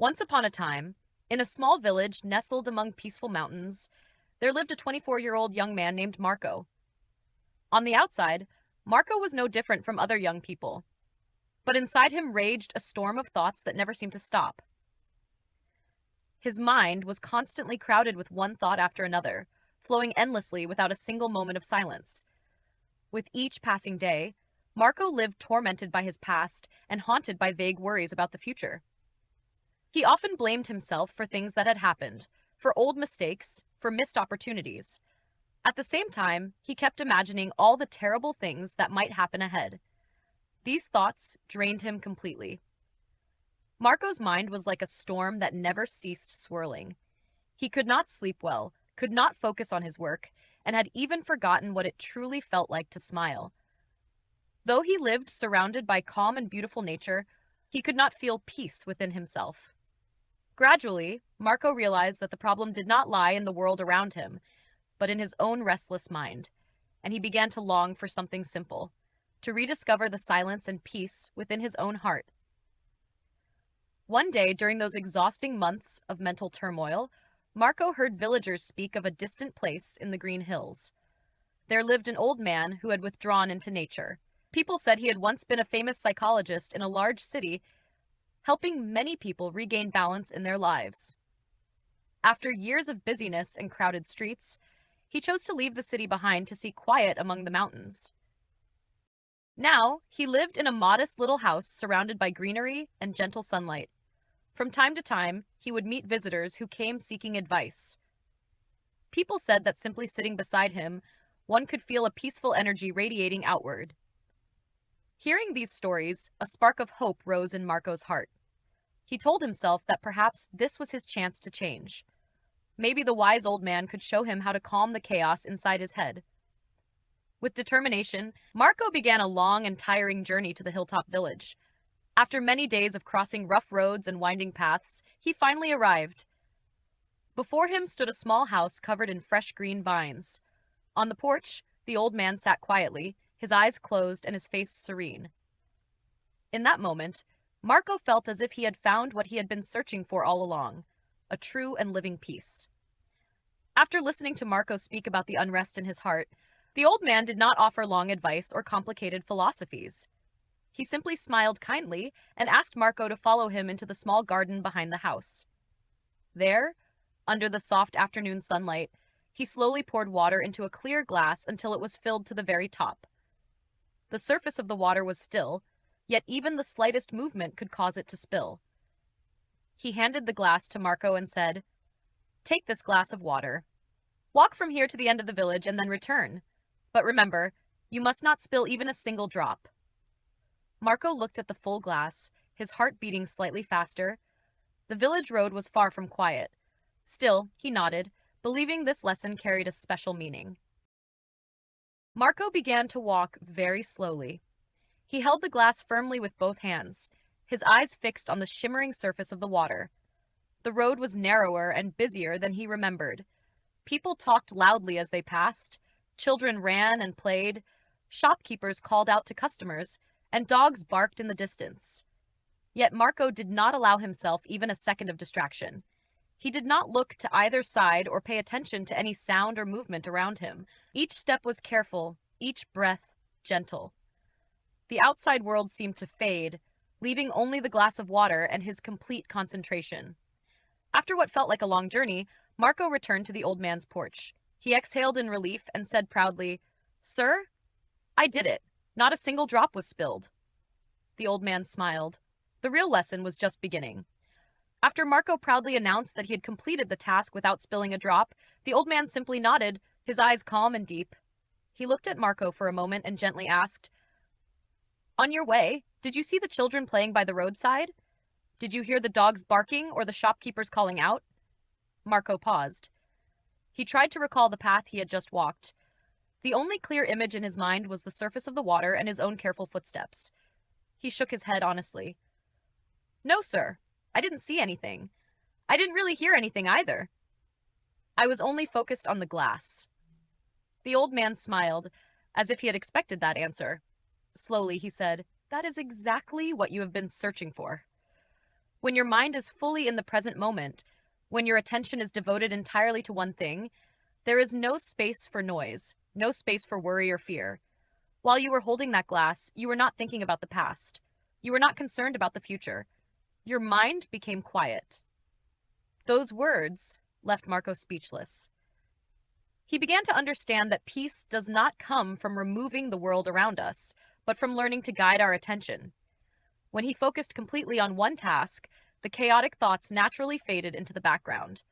Once upon a time, in a small village nestled among peaceful mountains, there lived a 24-year-old young man named Marco. On the outside, Marco was no different from other young people, but inside him raged a storm of thoughts that never seemed to stop. His mind was constantly crowded with one thought after another, flowing endlessly without a single moment of silence. With each passing day, Marco lived tormented by his past and haunted by vague worries about the future. He often blamed himself for things that had happened, for old mistakes, for missed opportunities. At the same time, he kept imagining all the terrible things that might happen ahead. These thoughts drained him completely. Marco's mind was like a storm that never ceased swirling. He could not sleep well, could not focus on his work, and had even forgotten what it truly felt like to smile. Though he lived surrounded by calm and beautiful nature, he could not feel peace within himself. Gradually, Marco realized that the problem did not lie in the world around him, but in his own restless mind, and he began to long for something simple, to rediscover the silence and peace within his own heart. One day, during those exhausting months of mental turmoil, Marco heard villagers speak of a distant place in the Green Hills. There lived an old man who had withdrawn into nature. People said he had once been a famous psychologist in a large city, helping many people regain balance in their lives. After years of busyness and crowded streets, he chose to leave the city behind to seek quiet among the mountains. Now, he lived in a modest little house surrounded by greenery and gentle sunlight. From time to time, he would meet visitors who came seeking advice. People said that simply sitting beside him, one could feel a peaceful energy radiating outward. Hearing these stories, a spark of hope rose in Marco's heart. He told himself that perhaps this was his chance to change. Maybe the wise old man could show him how to calm the chaos inside his head. With determination, Marco began a long and tiring journey to the hilltop village. After many days of crossing rough roads and winding paths, he finally arrived. Before him stood a small house covered in fresh green vines. On the porch, the old man sat quietly, his eyes closed and his face serene. In that moment, Marco felt as if he had found what he had been searching for all along, a true and living peace. After listening to Marco speak about the unrest in his heart, the old man did not offer long advice or complicated philosophies. He simply smiled kindly and asked Marco to follow him into the small garden behind the house. There, under the soft afternoon sunlight, he slowly poured water into a clear glass until it was filled to the very top. The surface of the water was still, yet even the slightest movement could cause it to spill. He handed the glass to Marco and said, "Take this glass of water. Walk from here to the end of the village and then return. But remember, you must not spill even a single drop." Marco looked at the full glass, his heart beating slightly faster. The village road was far from quiet. Still, he nodded, believing this lesson carried a special meaning. Marco began to walk very slowly. He held the glass firmly with both hands, his eyes fixed on the shimmering surface of the water. The road was narrower and busier than he remembered. People talked loudly as they passed, children ran and played, shopkeepers called out to customers, and dogs barked in the distance. Yet Marco did not allow himself even a second of distraction. He did not look to either side or pay attention to any sound or movement around him. Each step was careful, each breath gentle. The outside world seemed to fade, leaving only the glass of water and his complete concentration. After what felt like a long journey, Marco returned to the old man's porch. He exhaled in relief and said proudly, "Sir, I did it. Not a single drop was spilled." The old man smiled. The real lesson was just beginning. After Marco proudly announced that he had completed the task without spilling a drop, the old man simply nodded, his eyes calm and deep. He looked at Marco for a moment and gently asked, "On your way, did you see the children playing by the roadside? Did you hear the dogs barking or the shopkeepers calling out?" Marco paused. He tried to recall the path he had just walked. The only clear image in his mind was the surface of the water and his own careful footsteps. He shook his head honestly. "No, sir. I didn't see anything. I didn't really hear anything either. I was only focused on the glass." The old man smiled, as if he had expected that answer. Slowly, he said, "That is exactly what you have been searching for." When your mind is fully in the present moment, when your attention is devoted entirely to one thing, there is no space for noise, no space for worry or fear. While you were holding that glass, you were not thinking about the past. You were not concerned about the future. Your mind became quiet. Those words left Marco speechless. He began to understand that peace does not come from removing the world around us, but from learning to guide our attention. When he focused completely on one task, the chaotic thoughts naturally faded into the background.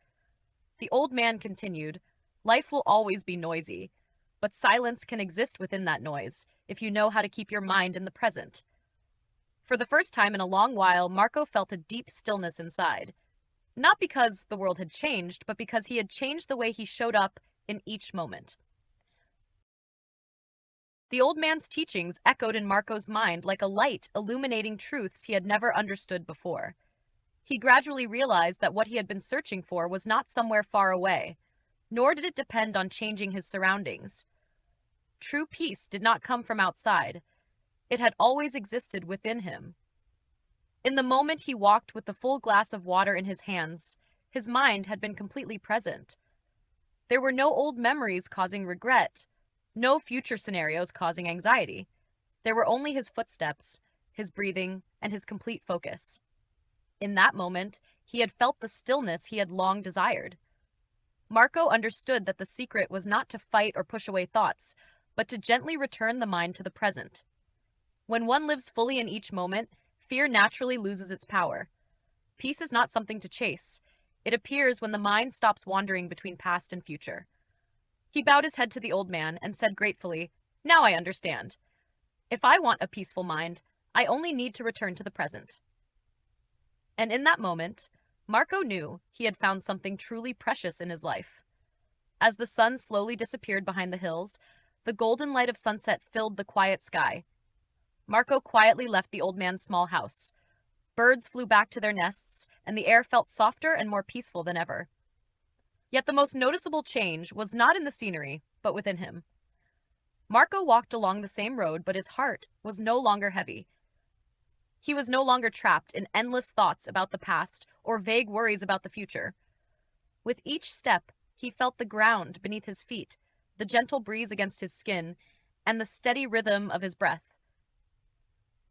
The old man continued, "Life will always be noisy, but silence can exist within that noise if you know how to keep your mind in the present." For the first time in a long while, Marco felt a deep stillness inside. Not because the world had changed, but because he had changed the way he showed up in each moment. The old man's teachings echoed in Marco's mind like a light illuminating truths he had never understood before. He gradually realized that what he had been searching for was not somewhere far away, nor did it depend on changing his surroundings. True peace did not come from outside. It had always existed within him. In the moment he walked with the full glass of water in his hands, his mind had been completely present. There were no old memories causing regret, no future scenarios causing anxiety. There were only his footsteps, his breathing, and his complete focus. In that moment, he had felt the stillness he had long desired. Marco understood that the secret was not to fight or push away thoughts, but to gently return the mind to the present. When one lives fully in each moment, fear naturally loses its power. Peace is not something to chase. It appears when the mind stops wandering between past and future. He bowed his head to the old man and said gratefully, "Now I understand. If I want a peaceful mind, I only need to return to the present." And in that moment, Marco knew he had found something truly precious in his life. As the sun slowly disappeared behind the hills, the golden light of sunset filled the quiet sky. Marco quietly left the old man's small house. Birds flew back to their nests, and the air felt softer and more peaceful than ever. Yet the most noticeable change was not in the scenery, but within him. Marco walked along the same road, but his heart was no longer heavy. He was no longer trapped in endless thoughts about the past or vague worries about the future. With each step, he felt the ground beneath his feet, the gentle breeze against his skin, and the steady rhythm of his breath.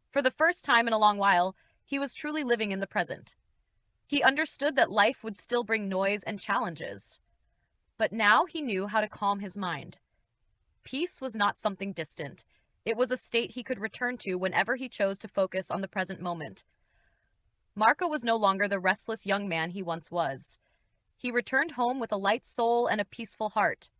For the first time in a long while, he was truly living in the present. He understood that life would still bring noise and challenges. But now he knew how to calm his mind. Peace was not something distant. It was a state he could return to whenever he chose to focus on the present moment. Marco was no longer the restless young man he once was. He returned home with a light soul and a peaceful heart.